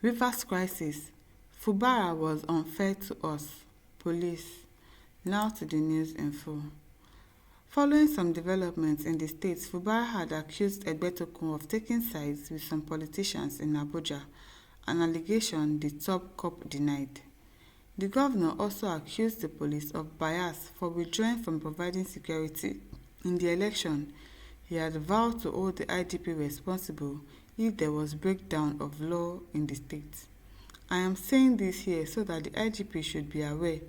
Rivers crisis. Fubara was unfair to us. Police. Now to the news info. Following some developments in the states, Fubara had accused Egbetokun of taking sides with some politicians in Abuja, an allegation the top cop denied. The governor also accused the police of bias for withdrawing from providing security. In the election, he had vowed to hold the IGP responsible if there was breakdown of law in the state. I am saying this here so that the IGP should be aware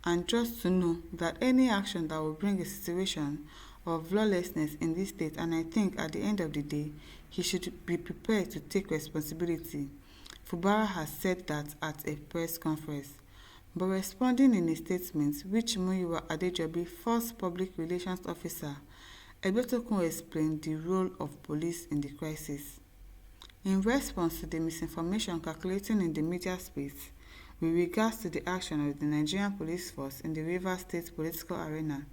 and just to know that any action that will bring a situation of lawlessness in this state, and I think at the end of the day, he should be prepared to take responsibility. Fubara has said that at a press conference. But responding in a statement which Muyiwa Adejobi, first public relations officer, Egbetokun explained the role of police in the crisis. In response to the misinformation circulating in the media space with regards to the action of the Nigerian police force in the Rivers State political arena,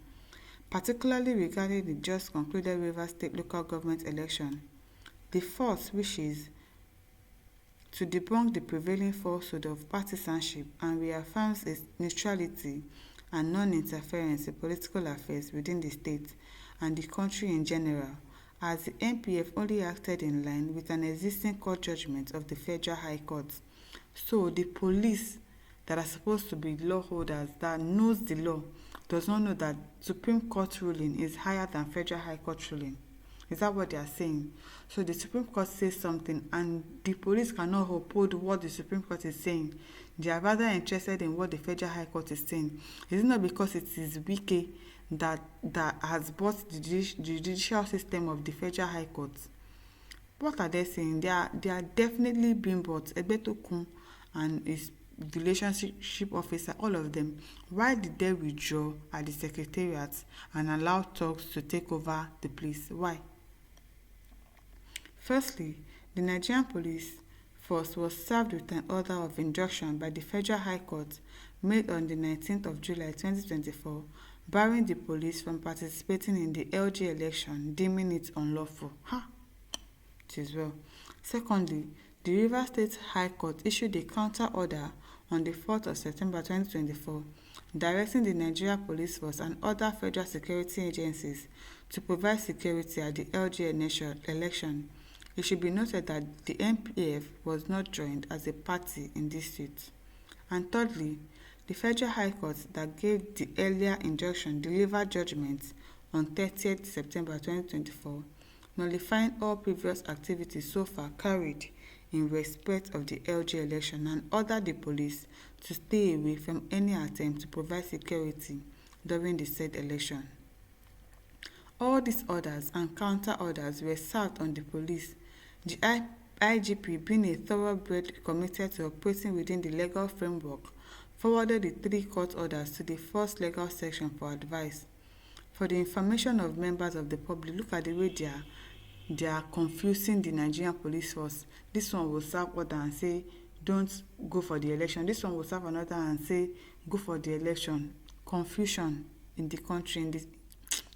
particularly regarding the just concluded Rivers State local government election, the force wishes to debunk the prevailing falsehood of partisanship and reaffirms its neutrality and non-interference in political affairs within the state and the country in general, as the NPF only acted in line with an existing court judgment of the Federal High Court. So the police that are supposed to be law holders, that knows the law, does not know that Supreme Court ruling is higher than Federal High Court ruling. Is that what they are saying? So the Supreme Court says something and the police cannot uphold what the Supreme Court is saying. They are rather interested in what the Federal High Court is saying. Is it not because it is Wike that has bought the judicial system of the Federal High Court? What are they saying? They are definitely being bought. Egbetokun and his relationship officer, all of them. Why did they withdraw at the secretariat and allow talks to take over the place? Why? Firstly, the Nigerian police force was served with an order of injunction by the Federal High Court made on the 19th of July 2024, barring the police from participating in the LG election, deeming it unlawful. It is well. Secondly, the Rivers State High Court issued a counter order on the 4th of September 2024, directing the Nigeria Police Force and other federal security agencies to provide security at the LG election. It should be noted that the NPF was not joined as a party in this suit. And thirdly, the Federal High Court that gave the earlier injunction delivered judgment on 30th September 2024, nullifying all previous activities so far carried in respect of the LG election and ordered the police to stay away from any attempt to provide security during the said election. All these orders and counter orders were served on the police, the IGP, being a thoroughbred committed to operating within the legal framework, forwarded the 3 court orders to the first legal section for advice. For the information of members of the public, look at the way they are confusing the Nigerian police force. This one will serve order and say, don't go for the election. This one will serve another and say, go for the election. Confusion in the country, in this,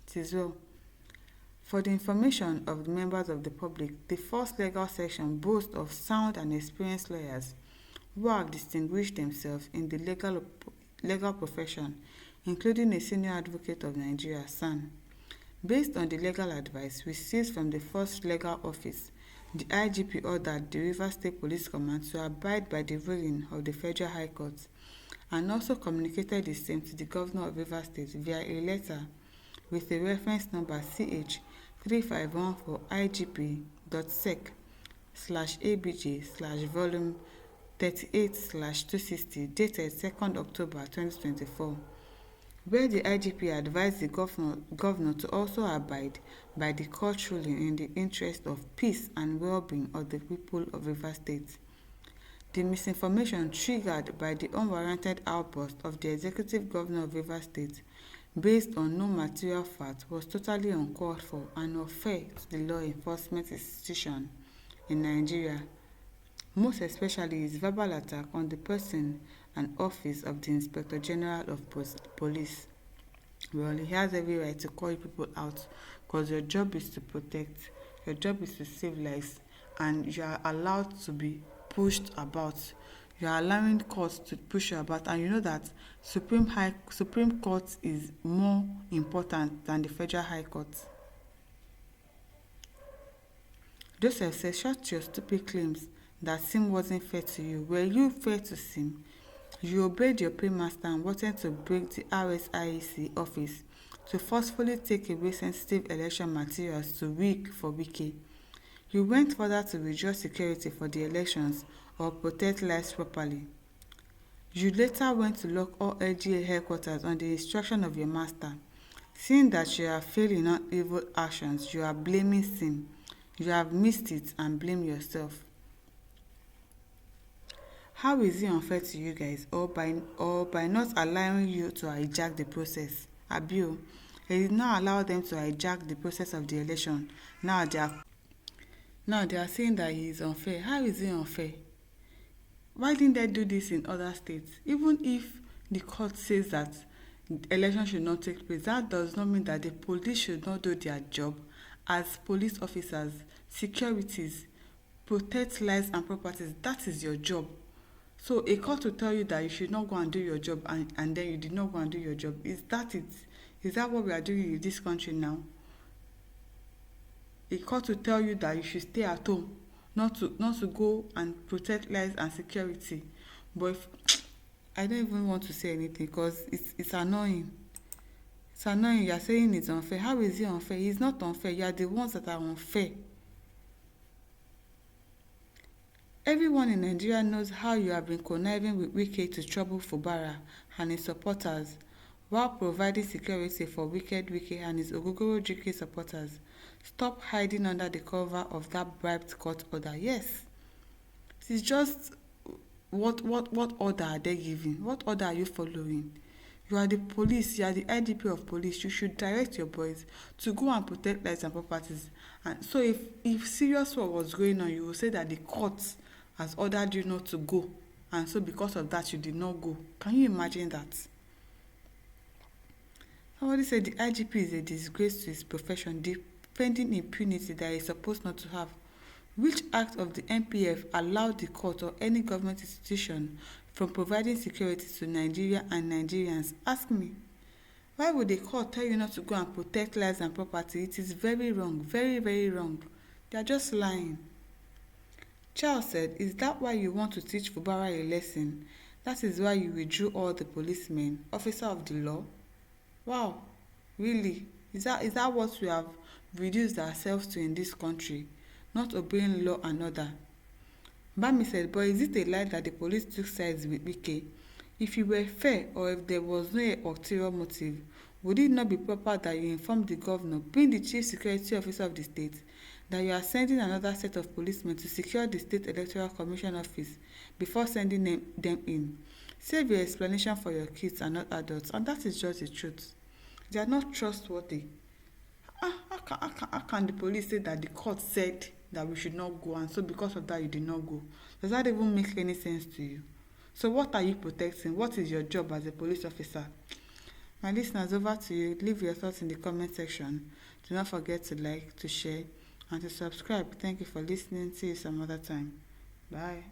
it is well. For the information of the members of the public, the first legal section boasts of sound and experienced lawyers who have distinguished themselves in the legal profession, including a senior advocate of Nigeria, SAN. Based on the legal advice received from the first legal office, the IGP ordered the Rivers State Police Command to abide by the ruling of the Federal High Court and also communicated the same to the Governor of Rivers State via a letter with a reference number CH 3514 IGP.sec/ABJ/volume 38/260 dated 2nd October 2024, where the IGP advised the governor to also abide by the court ruling in the interest of peace and well-being of the people of Rivers State. The misinformation triggered by the unwarranted outburst of the executive governor of Rivers State based on no material fact was totally uncalled for and unfair to the law enforcement institution in Nigeria, most especially his verbal attack on the person and office of the Inspector General of Police. Well, he has every right to call people out because your job is to protect, your job is to save lives, and you are allowed to be pushed about. You are allowing courts to push you about, and you know that Supreme Court is more important than the Federal High Court. Joseph says, shut your stupid claims that Sim wasn't fair to you. Were you fair to Sim? You obeyed your paymaster and wanted to break the RSIEC office to forcefully take away sensitive election materials to rig for Wike. You went further to withdraw security for the elections or protect lives properly. You later went to lock all LGA headquarters on the instruction of your master. Seeing that you are failing on evil actions, you are blaming Sim. You have missed it and blame yourself. How is it unfair to you guys, or by not allowing you to hijack the process? Abio, he did not allow them to hijack the process of the election. Now they are saying that he is unfair. How is it unfair? Why didn't they do this in other states? Even if the court says that election should not take place, that does not mean that the police should not do their job as police officers, securities, protect lives and properties. That is your job. So a court will tell you that you should not go and do your job, and then you did not go and do your job. Is that it? Is that what we are doing in this country now? A court will tell you that you should stay at home, not to go and protect lives and security. But if, I don't even want to say anything because it's annoying. It's annoying. You are saying it's unfair. How is it unfair? It's not unfair. You are the ones that are unfair. Everyone in Nigeria knows how you have been conniving with Wike to trouble Fubara and his supporters while providing security for wicked Wike and his Ogogoro JK supporters. Stop hiding under the cover of that bribed court order. Yes, it's just what order are they giving? What order are you following? You are the police, you are the IDP of police. You should direct your boys to go and protect lives and properties. And so if serious war was going on, you will say that the court has ordered you not to go. And so because of that, you did not go. Can you imagine that? Somebody said the IGP is a disgrace to his profession, defending impunity that he is supposed not to have. Which act of the NPF allowed the court or any government institution from providing security to Nigeria and Nigerians? Ask me. Why would the court tell you not to go and protect lives and property? It is very wrong, very, very wrong. They are just lying. Charles said, is that why you want to teach Fubara a lesson? That is why you withdrew all the policemen, officer of the law? Wow, really? Is that what we have reduced ourselves to in this country? Not obeying law and order? Bami said, but is it a lie that the police took sides with Wike? If you were fair or if there was no ulterior motive, would it not be proper that you inform the governor, being the chief security officer of the state, that you are sending another set of policemen to secure the State Electoral Commission office before sending them in? Save your explanation for your kids and not adults, and that is just the truth. They are not trustworthy. How can the police say that the court said that we should not go, and so because of that you did not go? Does that even make any sense to you? So what are you protecting? What is your job as a police officer? My listeners, over to you. Leave your thoughts in the comment section. Do not forget to like, to share, and to subscribe. Thank you for listening. See you some other time. Bye.